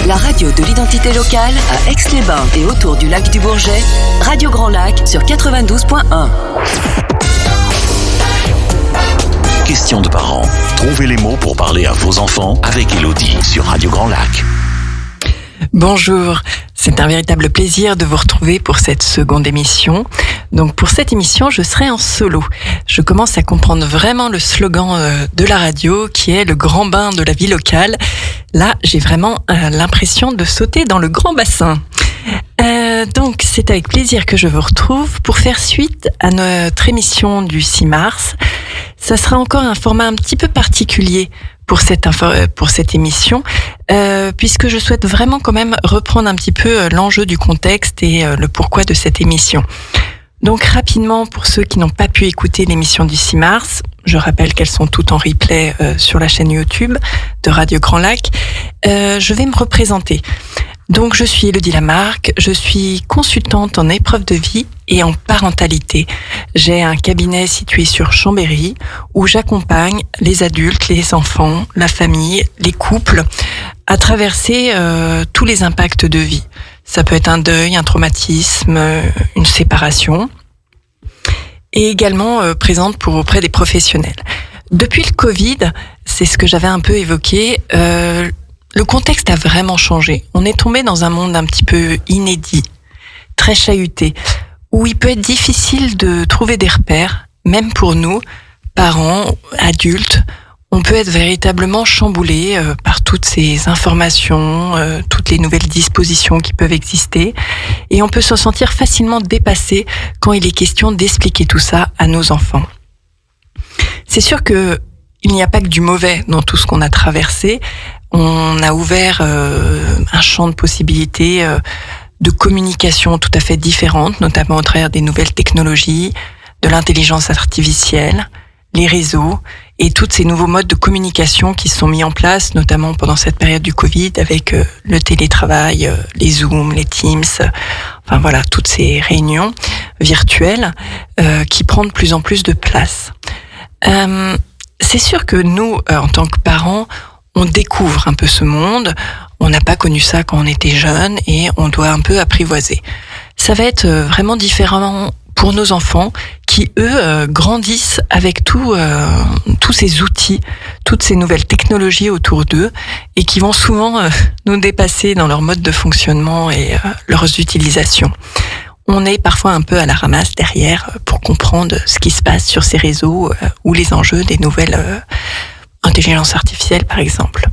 La radio de l'identité locale à Aix-les-Bains et autour du lac du Bourget, Radio Grand Lac sur 92.1. Question de parents. Trouvez les mots pour parler à vos enfants avec Élodie sur Radio Grand Lac. Bonjour, c'est un véritable plaisir de vous retrouver pour cette seconde émission. Donc pour cette émission, je serai en solo. Je commence à comprendre vraiment le slogan de la radio qui est le grand bain de la vie locale. Là, j'ai vraiment l'impression de sauter dans le grand bassin. Donc c'est avec plaisir que je vous retrouve pour faire suite à notre émission du 6 mars. Ça sera encore un format un petit peu particulier pour cette émission, puisque je souhaite vraiment quand même reprendre un petit peu l'enjeu du contexte et le pourquoi de cette émission. Donc rapidement, pour ceux qui n'ont pas pu écouter l'émission du 6 mars, je rappelle qu'elles sont toutes en replay sur la chaîne YouTube de Radio Grand Lac, je vais me représenter. Donc je suis Élodie Lamarque, je suis consultante en épreuve de vie et en parentalité. J'ai un cabinet situé sur Chambéry où j'accompagne les adultes, les enfants, la famille, les couples à traverser tous les impacts de vie. Ça peut être un deuil, un traumatisme, une séparation et également présente auprès des professionnels. Depuis le Covid, c'est ce que j'avais un peu évoqué, le contexte a vraiment changé. On est tombé dans un monde un petit peu inédit, très chahuté, où il peut être difficile de trouver des repères, même pour nous, parents, adultes. On peut être véritablement chamboulé par toutes ces informations, toutes les nouvelles dispositions qui peuvent exister, et on peut se sentir facilement dépassé quand il est question d'expliquer tout ça à nos enfants. C'est sûr que il n'y a pas que du mauvais dans tout ce qu'on a traversé. On a ouvert un champ de possibilités de communication tout à fait différentes, notamment au travers des nouvelles technologies, de l'intelligence artificielle, les réseaux et tous ces nouveaux modes de communication qui se sont mis en place, notamment pendant cette période du Covid avec le télétravail, les Zooms, les Teams, enfin voilà, toutes ces réunions virtuelles qui prennent de plus en plus de place. C'est sûr que nous, en tant que parents, on découvre un peu ce monde, on n'a pas connu ça quand on était jeune et on doit un peu apprivoiser. Ça va être vraiment différent pour nos enfants qui, eux, grandissent avec tous ces outils, toutes ces nouvelles technologies autour d'eux et qui vont souvent nous dépasser dans leur mode de fonctionnement et leurs utilisations. On est parfois un peu à la ramasse derrière pour comprendre ce qui se passe sur ces réseaux ou les enjeux des nouvelles intelligence artificielle, par exemple.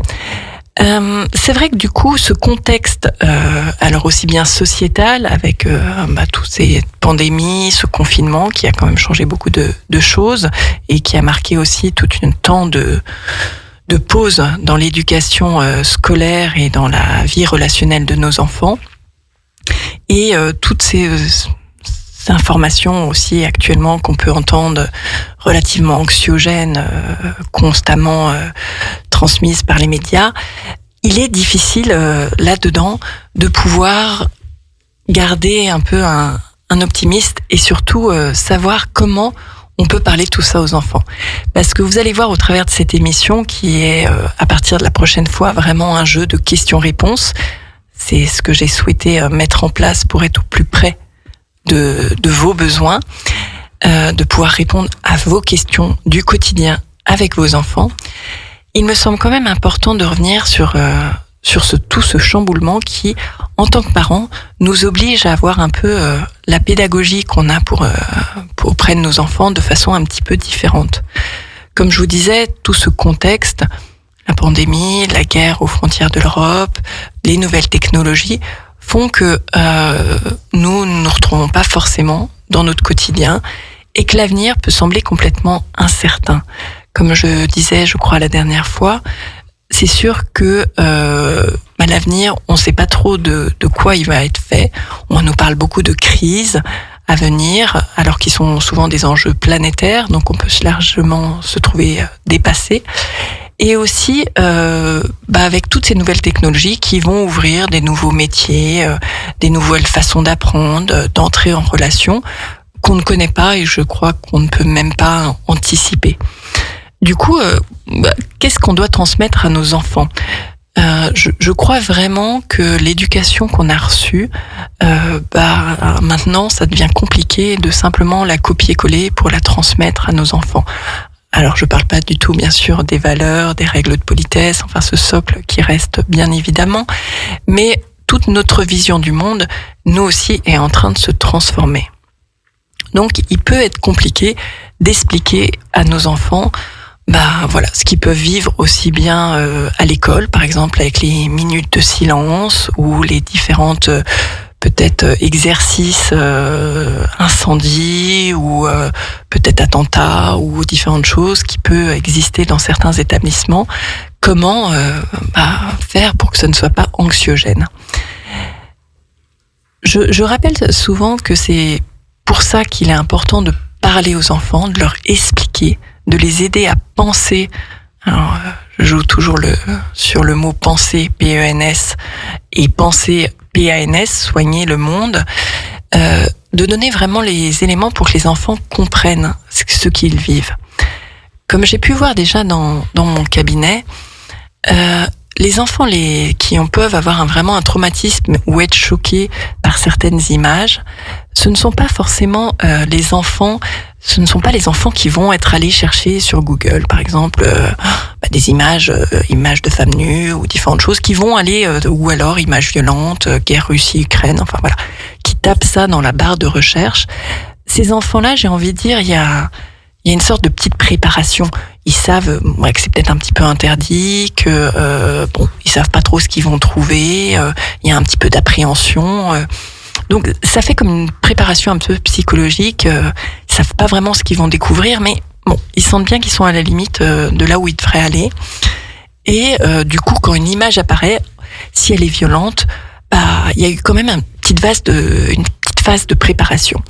C'est vrai que du coup, ce contexte, alors aussi bien sociétal, avec toutes ces pandémies, ce confinement qui a quand même changé beaucoup de choses et qui a marqué aussi tout un temps de pause dans l'éducation scolaire et dans la vie relationnelle de nos enfants. Et toutes ces informations aussi actuellement qu'on peut entendre relativement anxiogènes, constamment transmises par les médias, il est difficile là-dedans de pouvoir garder un peu un optimiste et surtout savoir comment on peut parler de tout ça aux enfants. Parce que vous allez voir au travers de cette émission qui est à partir de la prochaine fois vraiment un jeu de questions-réponses. C'est ce que j'ai souhaité mettre en place pour être au plus près de vos besoins, de pouvoir répondre à vos questions du quotidien avec vos enfants. Il me semble quand même important de revenir sur tout ce chamboulement qui, en tant que parents, nous oblige à avoir un peu la pédagogie qu'on a auprès de nos enfants de façon un petit peu différente. Comme je vous disais, tout ce contexte, la pandémie, la guerre aux frontières de l'Europe, les nouvelles technologies font que nous ne nous retrouvons pas forcément dans notre quotidien et que l'avenir peut sembler complètement incertain. Comme je disais, je crois, la dernière fois, c'est sûr que l'avenir, on ne sait pas trop de quoi il va être fait. On nous parle beaucoup de crises à venir, alors qu'ils sont souvent des enjeux planétaires, donc on peut largement se trouver dépassé. Et aussi avec toutes ces nouvelles technologies qui vont ouvrir des nouveaux métiers, des nouvelles façons d'apprendre, d'entrer en relation qu'on ne connaît pas et je crois qu'on ne peut même pas anticiper. Du coup, qu'est-ce qu'on doit transmettre à nos enfants ? Je crois vraiment que l'éducation qu'on a reçue, maintenant, ça devient compliqué de simplement la copier-coller pour la transmettre à nos enfants. Alors, je parle pas du tout, bien sûr, des valeurs, des règles de politesse, enfin, ce socle qui reste bien évidemment, mais toute notre vision du monde, nous aussi, est en train de se transformer. Donc, il peut être compliqué d'expliquer à nos enfants ce qu'ils peuvent vivre aussi bien à l'école, par exemple avec les minutes de silence ou les différentes peut-être exercices incendies ou peut-être attentats ou différentes choses qui peuvent exister dans certains établissements. Comment faire pour que ce ne soit pas anxiogène. Je rappelle souvent que c'est pour ça qu'il est important de parler aux enfants, de leur expliquer, de les aider à penser. Alors, je joue toujours sur le mot penser, P-E-N-S, et penser, P-A-N-S, soigner le monde, de donner vraiment les éléments pour que les enfants comprennent ce qu'ils vivent. Comme j'ai pu voir déjà dans mon cabinet, les enfants qui peuvent avoir vraiment un traumatisme ou être choqués par certaines images, ce ne sont pas forcément les enfants qui vont être allés chercher sur Google, par exemple, des images de femmes nues ou différentes choses qui vont aller, ou alors images violentes, guerre Russie-Ukraine, enfin voilà, qui tapent ça dans la barre de recherche. Ces enfants-là, j'ai envie de dire, il y a une sorte de petite préparation. Ils savent que c'est peut-être un petit peu interdit, que ils savent pas trop ce qu'ils vont trouver. Il y a un petit peu d'appréhension. Donc ça fait comme une préparation un peu psychologique. Ils savent pas vraiment ce qu'ils vont découvrir, mais bon, ils sentent bien qu'ils sont à la limite de là où ils devraient aller. Et du coup, quand une image apparaît, si elle est violente, il y a eu quand même une petite phase de préparation.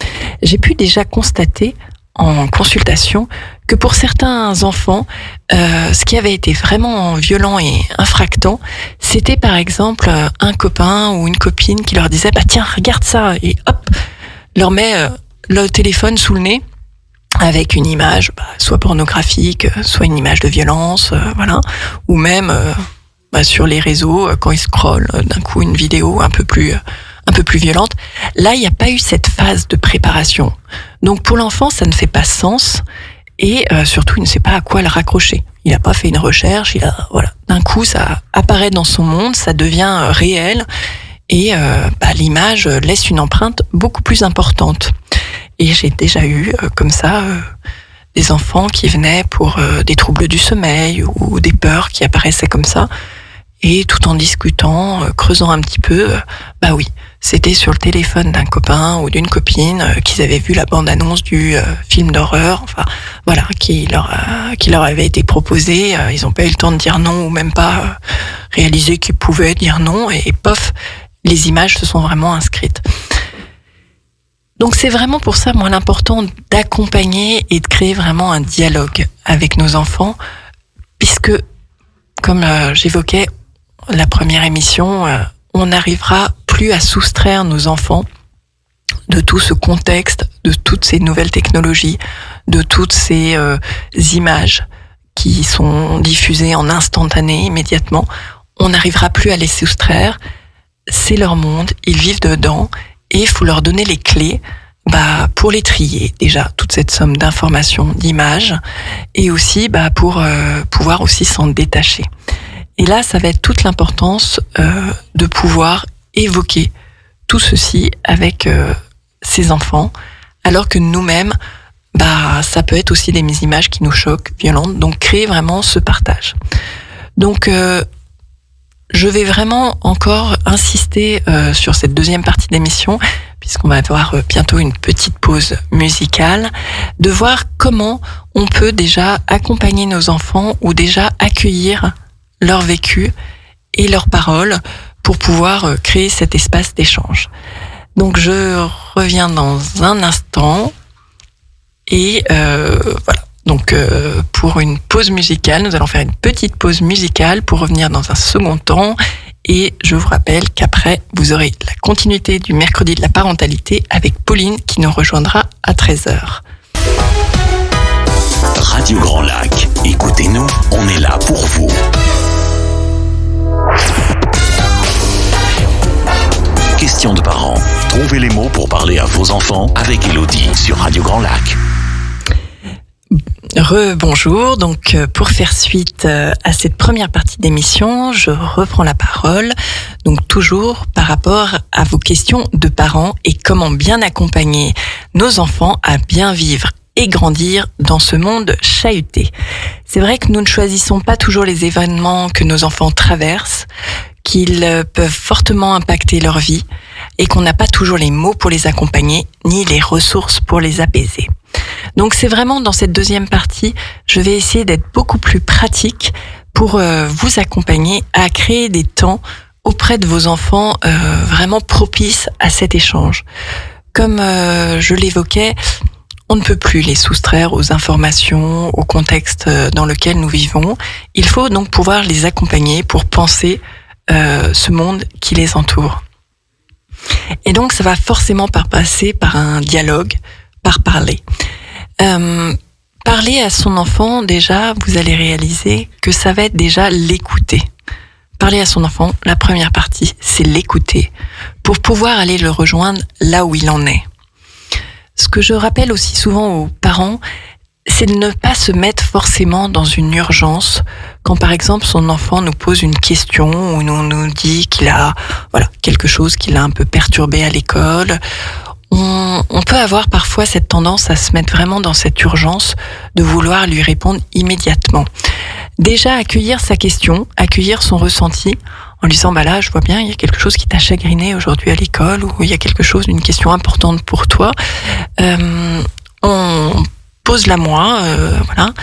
J'ai pu déjà constater en consultation que pour certains enfants, ce qui avait été vraiment violent et infractant, c'était par exemple un copain ou une copine qui leur disait tiens, regarde ça, et hop, leur met le téléphone sous le nez avec une image soit pornographique, soit une image de violence, voilà, ou même sur les réseaux quand ils scrollent d'un coup une vidéo un peu plus violente. Là, il n'y a pas eu cette phase de préparation. Donc pour l'enfant, ça ne fait pas sens et surtout, il ne sait pas à quoi le raccrocher. Il n'a pas fait une recherche, d'un coup, ça apparaît dans son monde, ça devient réel et l'image laisse une empreinte beaucoup plus importante. Et j'ai déjà eu comme ça des enfants qui venaient pour des troubles du sommeil ou des peurs qui apparaissaient comme ça. Et tout en discutant, creusant un petit peu, oui, c'était sur le téléphone d'un copain ou d'une copine qu'ils avaient vu la bande-annonce du film d'horreur, enfin voilà, qui leur avait été proposé. Ils n'ont pas eu le temps de dire non ou même pas réaliser qu'ils pouvaient dire non et pof, les images se sont vraiment inscrites. Donc c'est vraiment pour ça, moi, l'important d'accompagner et de créer vraiment un dialogue avec nos enfants, puisque, comme j'évoquais la première émission, on n'arrivera plus à soustraire nos enfants de tout ce contexte, de toutes ces nouvelles technologies, de toutes ces images qui sont diffusées en instantané, immédiatement. On n'arrivera plus à les soustraire. C'est leur monde, ils vivent dedans et il faut leur donner les clés pour les trier, déjà, toute cette somme d'informations, d'images, et aussi pour pouvoir aussi s'en détacher. Et là, ça va être toute l'importance de pouvoir évoquer tout ceci avec ces enfants, alors que nous-mêmes, ça peut être aussi des images qui nous choquent, violentes, donc créer vraiment ce partage. Donc, je vais vraiment encore insister sur cette deuxième partie d'émission, puisqu'on va avoir bientôt une petite pause musicale, de voir comment on peut déjà accompagner nos enfants ou déjà accueillir leur vécu et leurs paroles pour pouvoir créer cet espace d'échange. Donc je reviens dans un instant et voilà. Donc pour une pause musicale, nous allons faire une petite pause musicale pour revenir dans un second temps et je vous rappelle qu'après vous aurez la continuité du mercredi de la parentalité avec Pauline qui nous rejoindra à 13h. Radio Grand Lac, écoutez-nous, on est là pour vous. Questions de parents. Trouvez les mots pour parler à vos enfants avec Elodie sur Radio Grand Lac. Rebonjour, donc pour faire suite à cette première partie d'émission, je reprends la parole, donc toujours par rapport à vos questions de parents et comment bien accompagner nos enfants à bien vivre et grandir dans ce monde chahuté. C'est vrai que nous ne choisissons pas toujours les événements que nos enfants traversent, qu'ils peuvent fortement impacter leur vie et qu'on n'a pas toujours les mots pour les accompagner ni les ressources pour les apaiser. Donc c'est vraiment dans cette deuxième partie, je vais essayer d'être beaucoup plus pratique pour vous accompagner à créer des temps auprès de vos enfants vraiment propices à cet échange. Comme je l'évoquais, on ne peut plus les soustraire aux informations, au contexte dans lequel nous vivons. Il faut donc pouvoir les accompagner pour penser ce monde qui les entoure. Et donc ça va forcément passer par un dialogue, par parler. Parler à son enfant, déjà, vous allez réaliser que ça va être déjà l'écouter. Parler à son enfant, la première partie, c'est l'écouter, pour pouvoir aller le rejoindre là où il en est. Ce que je rappelle aussi souvent aux parents, c'est de ne pas se mettre forcément dans une urgence quand par exemple son enfant nous pose une question ou nous dit qu'il a quelque chose qui l'a un peu perturbé à l'école. On peut avoir parfois cette tendance à se mettre vraiment dans cette urgence de vouloir lui répondre immédiatement. Déjà accueillir sa question, accueillir son ressenti en lui disant là je vois bien il y a quelque chose qui t'a chagriné aujourd'hui à l'école ou il y a quelque chose, une question importante pour toi. Pose-la moi, voilà.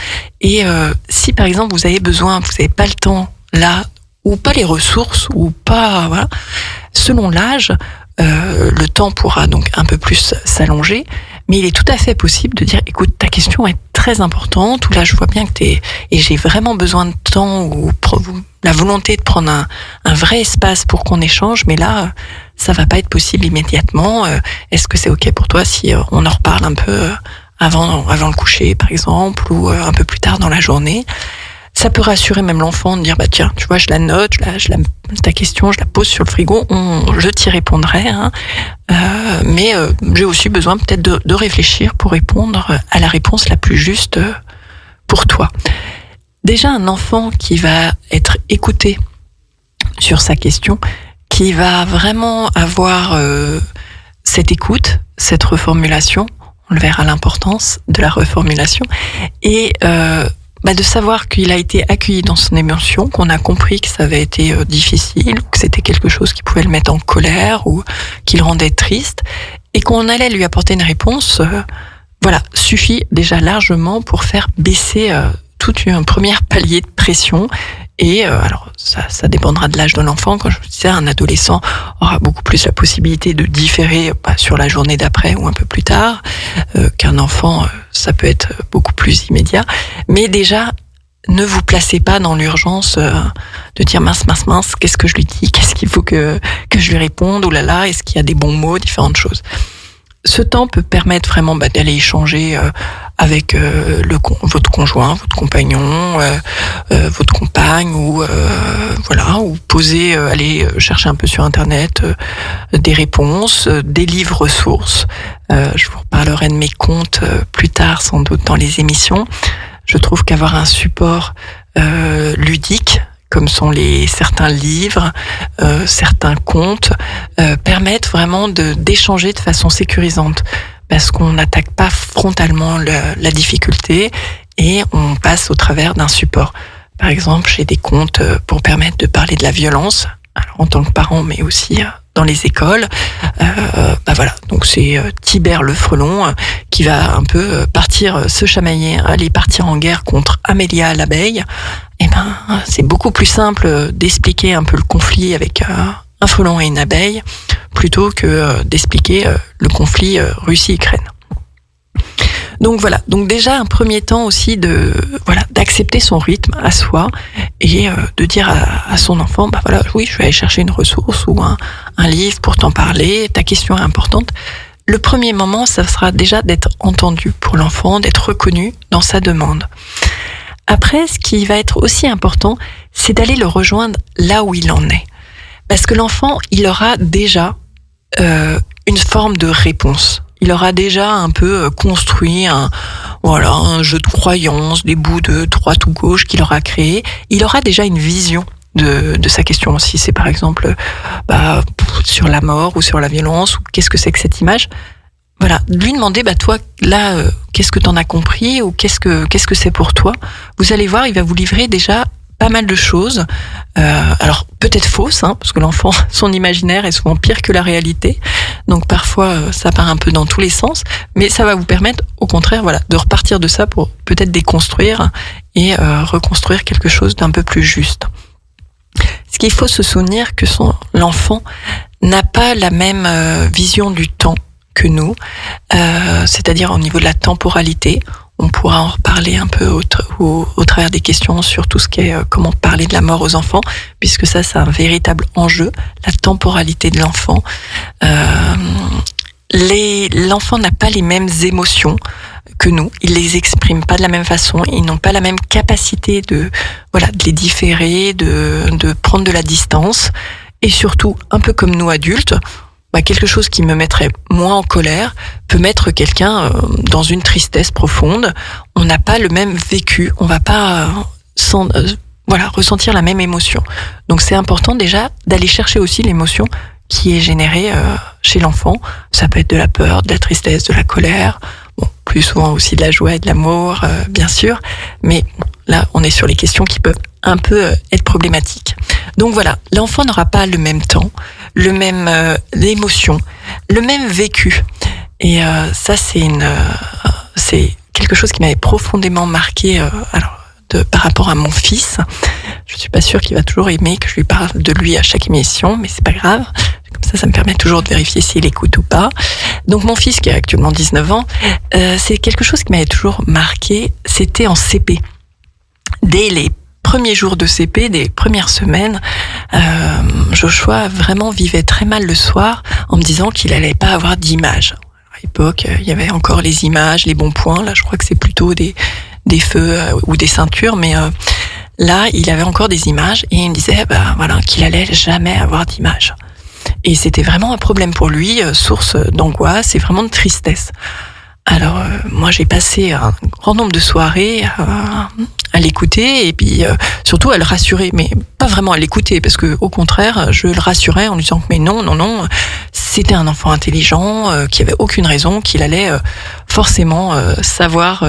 Et si par exemple vous avez besoin, vous n'avez pas le temps là, ou pas les ressources, ou pas, voilà, selon l'âge, le temps pourra donc un peu plus s'allonger, mais il est tout à fait possible de dire, écoute, ta question est très importante, ou là je vois bien que et j'ai vraiment besoin de temps, ou la volonté de prendre un vrai espace pour qu'on échange, mais là, ça va pas être possible immédiatement. Est-ce que c'est ok pour toi si on en reparle un peu avant le coucher, par exemple, ou un peu plus tard dans la journée? Ça peut rassurer même l'enfant de dire tiens, tu vois, je la note, ta question, je la pose sur le frigo, je t'y répondrai, hein. Mais j'ai aussi besoin peut-être de réfléchir pour répondre à la réponse la plus juste pour toi. Déjà, un enfant qui va être écouté sur sa question, qui va vraiment avoir cette écoute, cette reformulation, on le verra l'importance de la reformulation, et de savoir qu'il a été accueilli dans son émotion, qu'on a compris que ça avait été difficile, que c'était quelque chose qui pouvait le mettre en colère ou qui le rendait triste, et qu'on allait lui apporter une réponse, suffit déjà largement pour faire baisser tout un premier palier de pression. Et alors ça dépendra de l'âge de l'enfant. Quand je vous disais, un adolescent aura beaucoup plus la possibilité de différer sur la journée d'après ou un peu plus tard, qu'un enfant, ça peut être beaucoup plus immédiat. Mais déjà, ne vous placez pas dans l'urgence de dire mince, qu'est-ce que je lui dis, qu'est-ce qu'il faut que je lui réponde, oh là là, est-ce qu'il y a des bons mots, différentes choses. Ce temps peut permettre vraiment d'aller échanger avec votre conjoint, votre compagnon, votre compagne, ou poser, aller chercher un peu sur Internet des réponses, des livres ressources. Je vous reparlerai de mes comptes plus tard, sans doute dans les émissions. Je trouve qu'avoir un support ludique, comme sont certains livres, certains contes, permettent vraiment d'échanger de façon sécurisante, parce qu'on n'attaque pas frontalement la difficulté et on passe au travers d'un support. Par exemple, j'ai des contes pour permettre de parler de la violence, alors en tant que parent, mais aussi dans les écoles. Donc c'est Tibère le frelon qui va un peu se chamailler, aller partir en guerre contre Amélia l'abeille. C'est beaucoup plus simple d'expliquer un peu le conflit avec un frelon et une abeille plutôt que d'expliquer le conflit Russie-Ukraine. Donc voilà, donc déjà un premier temps aussi d'accepter son rythme à soi et de dire à son enfant, oui, je vais aller chercher une ressource ou un livre pour t'en parler, ta question est importante. Le premier moment, ça sera déjà d'être entendu pour l'enfant, d'être reconnu dans sa demande. Après, ce qui va être aussi important, c'est d'aller le rejoindre là où il en est. Parce que l'enfant, il aura déjà une forme de réponse. Il aura déjà un peu construit un jeu de croyances, des bouts de droite ou gauche qu'il aura créé. Il aura déjà une vision de sa question. Si c'est par exemple sur la mort ou sur la violence, ou qu'est-ce que c'est que cette image, voilà, lui demander toi là qu'est-ce que t'en as compris, ou qu'est-ce que c'est pour toi. Vous allez voir, il va vous livrer déjà pas mal de choses, alors peut-être fausses, parce que l'enfant, son imaginaire est souvent pire que la réalité, donc parfois ça part un peu dans tous les sens, mais ça va vous permettre au contraire de repartir de ça pour peut-être déconstruire et reconstruire quelque chose d'un peu plus juste. Ce qu'il faut se souvenir que l'enfant n'a pas la même vision du temps que nous, c'est-à-dire au niveau de la temporalité. On pourra en reparler un peu au travers des questions sur tout ce qui est comment parler de la mort aux enfants, puisque ça, c'est un véritable enjeu, la temporalité de l'enfant. L'enfant n'a pas les mêmes émotions que nous, ils les expriment pas de la même façon, ils n'ont pas la même capacité de les différer, de prendre de la distance, et surtout, un peu comme nous adultes, quelque chose qui me mettrait moins en colère peut mettre quelqu'un dans une tristesse profonde. On n'a pas le même vécu, on va pas ressentir la même émotion. Donc c'est important déjà d'aller chercher aussi l'émotion qui est générée chez l'enfant. Ça peut être de la peur, de la tristesse, de la colère, plus souvent aussi de la joie et de l'amour, bien sûr. Mais là, on est sur les questions qui peuvent un peu être problématiques. Donc voilà, l'enfant n'aura pas le même temps, le même émotion, le même vécu. Et ça, c'est quelque chose qui m'avait profondément marqué par rapport à mon fils. Je suis pas sûre qu'il va toujours aimer que je lui parle de lui à chaque émission, mais c'est pas grave. Comme ça me permet toujours de vérifier s'il écoute ou pas. Donc mon fils, qui a actuellement 19 ans, c'est quelque chose qui m'avait toujours marqué. C'était en CP. Dès les premiers jours de CP, des premières semaines, Joshua vraiment vivait très mal le soir en me disant qu'il allait pas avoir d'images. À l'époque, il y avait encore les images, les bons points. Là, je crois que c'est plutôt des feux ou des ceintures, mais là, il avait encore des images et il me disait qu'il allait jamais avoir d'images. Et c'était vraiment un problème pour lui, source d'angoisse et vraiment de tristesse. Alors, moi, j'ai passé un grand nombre de soirées à l'écouter et puis surtout à le rassurer, mais pas vraiment à l'écouter, parce que au contraire, je le rassurais en lui disant que mais non, c'était un enfant intelligent, qui avait aucune raison, qu'il allait forcément savoir,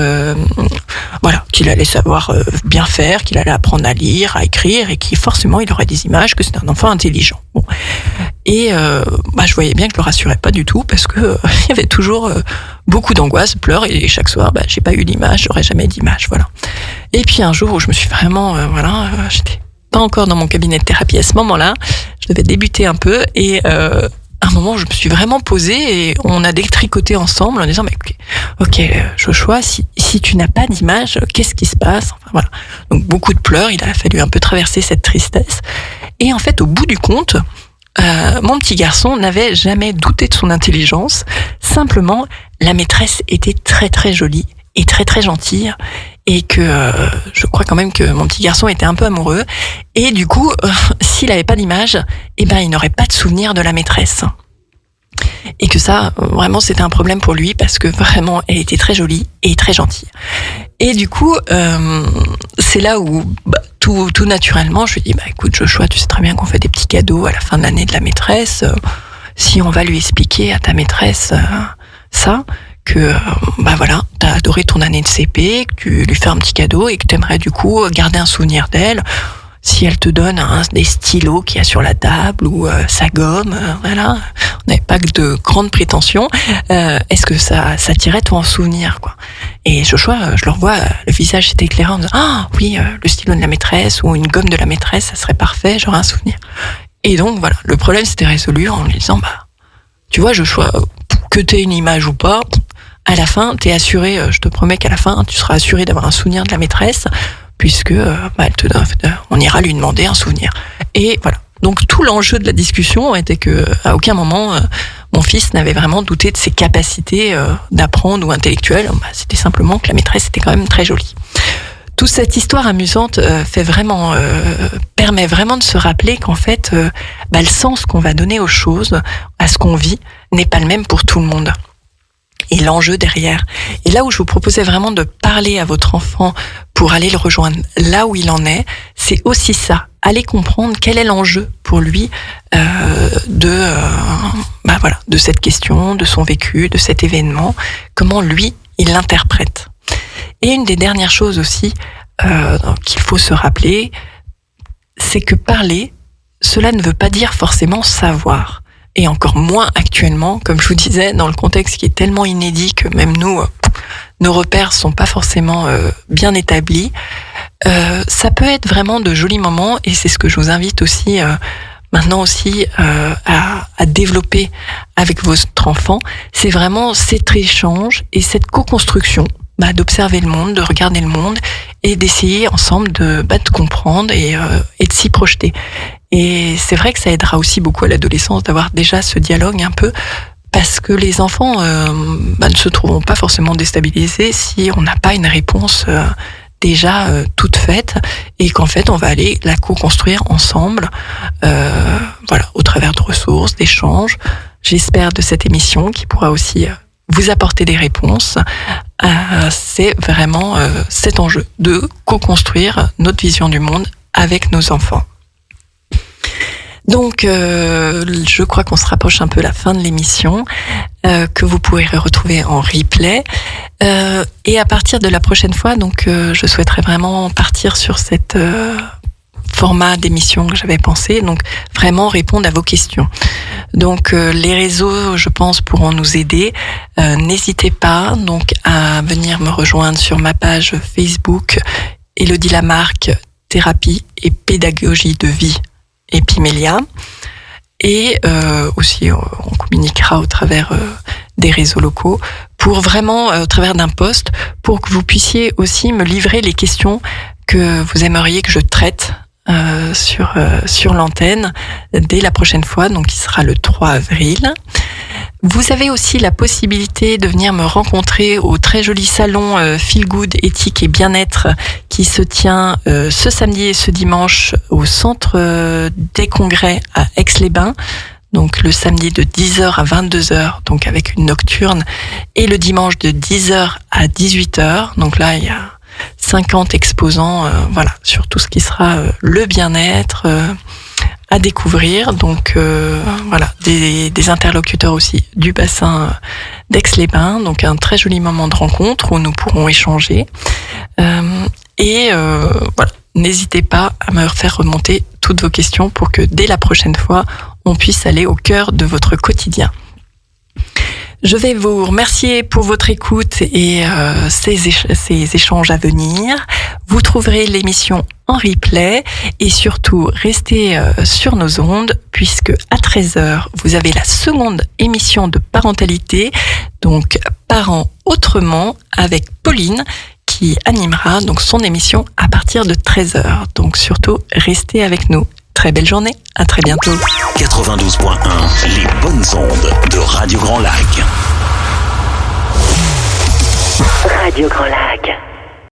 qu'il allait savoir bien faire, qu'il allait apprendre à lire, à écrire, et qu'il forcément il aurait des images, que c'était un enfant intelligent. Bon. Et je voyais bien que je le rassurais pas du tout, parce que il y avait toujours beaucoup d'angoisse, pleurs, et chaque soir, j'ai pas eu d'image, j'aurais jamais d'image, voilà. Et puis un jour où je me suis vraiment, j'étais pas encore dans mon cabinet de thérapie à ce moment-là, je devais débuter un peu, et à un moment où je me suis vraiment posée et on a détricoté ensemble en disant ok Joshua, si tu n'as pas d'image, qu'est-ce qui se passe, enfin, voilà. Donc beaucoup de pleurs, il a fallu un peu traverser cette tristesse, et en fait au bout du compte, mon petit garçon n'avait jamais douté de son intelligence. Simplement, la maîtresse était très très jolie et très très gentille, et que je crois quand même que mon petit garçon était un peu amoureux, et du coup s'il avait pas d'image, il n'aurait pas de souvenir de la maîtresse, et que ça vraiment c'était un problème pour lui, parce que vraiment elle était très jolie et très gentille. Et du coup c'est là où tout naturellement je lui dis écoute Joshua, tu sais très bien qu'on fait des petits cadeaux à la fin de l'année de la maîtresse, si on va lui expliquer à ta maîtresse ça, que t'as adoré ton année de CP, que tu lui fais un petit cadeau et que t'aimerais du coup garder un souvenir d'elle, si elle te donne des stylos qu'il y a sur la table ou sa gomme, voilà, on n'avait pas que de grandes prétentions, est-ce que ça t'irait toi en souvenir, quoi. Et Joshua, je le revois, le visage s'est éclairé en disant oui, le stylo de la maîtresse ou une gomme de la maîtresse, ça serait parfait, j'aurais un souvenir. Et donc voilà, le problème s'était résolu en lui disant tu vois Joshua, que t'aies une image ou pas, à la fin, t'es assuré, je te promets qu'à la fin, tu seras assuré d'avoir un souvenir de la maîtresse, puisque on ira lui demander un souvenir. Et voilà. Donc tout l'enjeu de la discussion était que à aucun moment mon fils n'avait vraiment douté de ses capacités d'apprendre ou intellectuelles. C'était simplement que la maîtresse était quand même très jolie. toute cette histoire amusante permet vraiment de se rappeler qu'en fait, le sens qu'on va donner aux choses, à ce qu'on vit, n'est pas le même pour tout le monde. Et l'enjeu derrière. Et là où je vous proposais vraiment de parler à votre enfant pour aller le rejoindre là où il en est, c'est aussi ça. Aller comprendre quel est l'enjeu pour lui de cette question, de son vécu, de cet événement, comment lui, il l'interprète. Et une des dernières choses aussi qu'il faut se rappeler, c'est que parler, cela ne veut pas dire forcément savoir. Et encore moins actuellement, comme je vous disais, dans le contexte qui est tellement inédit que même nous, nos repères sont pas forcément bien établis. Ça peut être vraiment de jolis moments, et c'est ce que je vous invite aussi maintenant aussi à développer avec votre enfant. C'est vraiment cet échange et cette co-construction, d'observer le monde, de regarder le monde et d'essayer ensemble de comprendre et de s'y projeter. Et c'est vrai que ça aidera aussi beaucoup à l'adolescence d'avoir déjà ce dialogue un peu, parce que les enfants ne se trouveront pas forcément déstabilisés si on n'a pas une réponse déjà toute faite, et qu'en fait on va aller la co-construire ensemble, au travers de ressources, d'échanges, j'espère, de cette émission qui pourra aussi vous apporter des réponses. C'est vraiment cet enjeu de co-construire notre vision du monde avec nos enfants. Donc, je crois qu'on se rapproche un peu de la fin de l'émission, que vous pourrez retrouver en replay. Et à partir de la prochaine fois, donc, je souhaiterais vraiment partir sur cette format d'émission que j'avais pensé, donc vraiment répondre à vos questions. Donc, les réseaux, je pense, pourront nous aider. N'hésitez pas donc à venir me rejoindre sur ma page Facebook Élodie Lamarque, thérapie et pédagogie de vie. Epimélia, et aussi on communiquera au travers des réseaux locaux pour vraiment au travers d'un post, pour que vous puissiez aussi me livrer les questions que vous aimeriez que je traite sur l'antenne dès la prochaine fois, donc qui sera le 3 avril. Vous avez aussi la possibilité de venir me rencontrer au très joli salon Feel Good, éthique et bien-être qui se tient ce samedi et ce dimanche au centre des congrès à Aix-les-Bains. Donc le samedi de 10h à 22h, donc avec une nocturne, et le dimanche de 10h à 18h. Donc là, il y a 50 exposants sur tout ce qui sera le bien-être à découvrir. Donc des interlocuteurs aussi du bassin d'Aix-les-Bains, donc un très joli moment de rencontre où nous pourrons échanger. N'hésitez pas à me faire remonter toutes vos questions pour que dès la prochaine fois, on puisse aller au cœur de votre quotidien. Je vais vous remercier pour votre écoute et ces échanges à venir. Vous trouverez l'émission en replay et surtout restez sur nos ondes, puisque à 13h, vous avez la seconde émission de parentalité, donc Parents autrement, avec Pauline qui animera donc son émission à partir de 13h. Donc surtout, restez avec nous. Très belle journée, à très bientôt. 92.1, les bonnes ondes de Radio Grand Lac. Radio Grand Lac.